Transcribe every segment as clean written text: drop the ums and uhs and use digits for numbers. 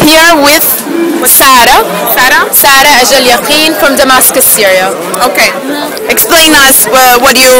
here with Sarah. Sarah Ajal Yaqeen from Damascus, Syria. Okay. Explain us what you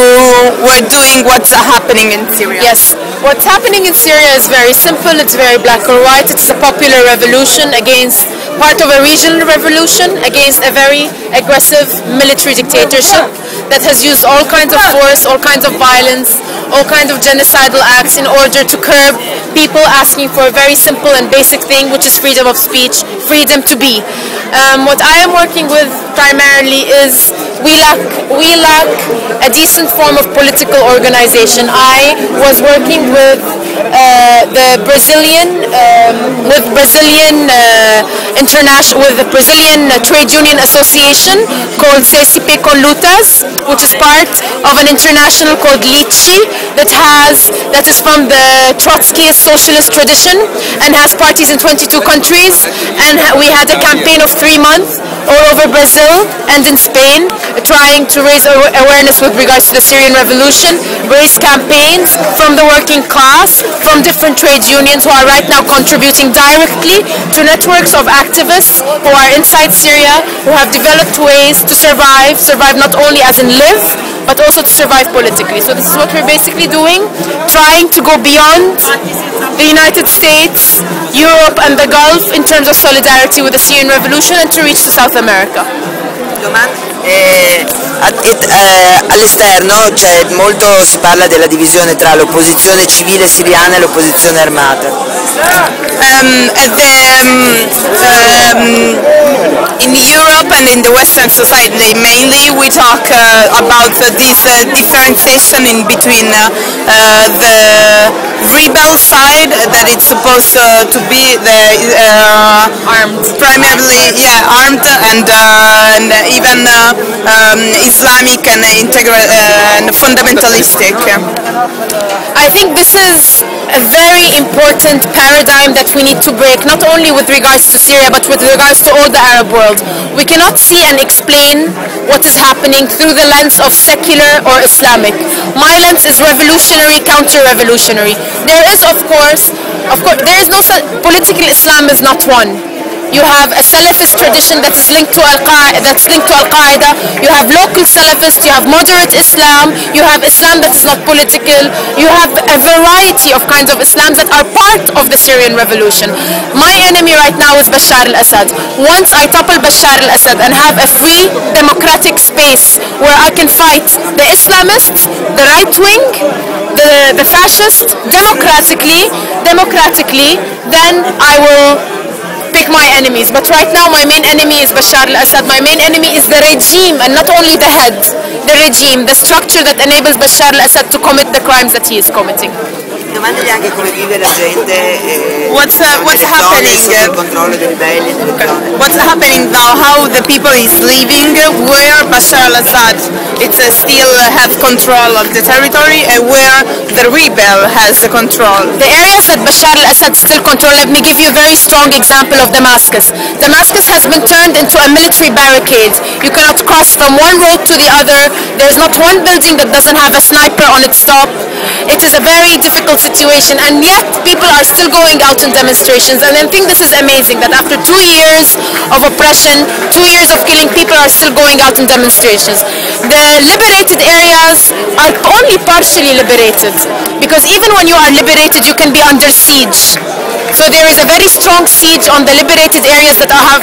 were doing, what's happening in Syria. Yes. What's happening in Syria is very simple. It's very black or white. It's a popular revolution against part of a regional revolution against a very aggressive military dictatorship that has used all kinds of force, all kinds of violence, all kinds of genocidal acts in order to curb people asking for a very simple and basic thing, which is freedom of speech, freedom to be. What I am working with primarily is we lack a decent form of political organization. I was working with the Brazilian Trade Union Association called CCP con Lutas, which is part of an international called LICI that is from the Trotskyist socialist tradition and has parties in 22 countries. And we had a campaign of 3 months all over Brazil and in Spain, trying to raise awareness with regards to the Syrian revolution, raise campaigns from the working class, from different trade unions who are right now contributing directly to networks of activists who are inside Syria, who have developed ways to survive not only as in live, but also to survive politically. So this is what we're basically doing, trying to go beyond the United States, Europe and the Gulf in terms of solidarity with the Syrian revolution and to reach to South America. All'esterno molto si parla della divisione tra l'opposizione civile siriana e l'opposizione armata. In Europe and in the Western society mainly we talk about this differentiation in between the rebel side that it's supposed to be the Armed. primarily armed and even Islamic and and fundamentalistic. I think this is a very important paradigm that we need to break, not only with regards to Syria, but with regards to all the Arab world. We cannot see and explain what is happening through the lens of secular or Islamic. My lens is revolutionary, counter-revolutionary. There is, of course, there is no political Islam is not one. You have a Salafist tradition that is linked to Al-Qaeda. You have local Salafists. You have moderate Islam. You have Islam that is not political. You have a variety of kinds of Islams that are part of the Syrian revolution. My enemy right now is Bashar al-Assad. Once I topple Bashar al-Assad and have a free democratic space where I can fight the Islamists, the right wing, the fascists democratically, then I will pick my enemies. But right now my main enemy is Bashar al-Assad. My main enemy is the regime, and not only the head, the regime, the structure that enables Bashar al-Assad to commit the crimes that he is committing. Domandagli anche come vive la gente what's happening sotto il controllo dei ribelli delle zone. What's happening now, how the people is living, where Bashar al-Assad still have control of the territory and where the rebel has the control. The areas that Bashar al-Assad still control, let me give you a very strong example of Damascus. Damascus has been turned into a military barricade. You cannot cross from one road to the other. There's not one building that doesn't have a sniper on its top. It is a very difficult situation, and yet people are still going out in demonstrations. And I think this is amazing that after 2 years of oppression, 2 years of killing, people are still going out in demonstrations. The liberated areas are only partially liberated, because even when you are liberated, you can be under siege. So there is a very strong siege on the liberated areas that are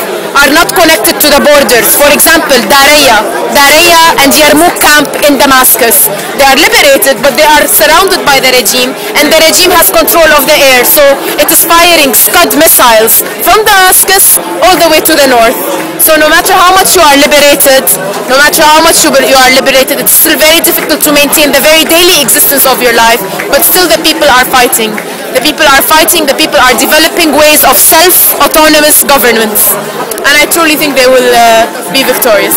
not connected to the borders. For example, Daraya and Yarmouk camp in Damascus. They are liberated, but they are surrounded by the regime, and the regime has control of the air. So it is firing Scud missiles from Damascus all the way to the north. So no matter how much you are liberated, it's still very difficult to maintain the very daily existence of your life, but still the people are fighting. The people are fighting, the people are developing ways of self-autonomous governments. And I truly think they will be victorious.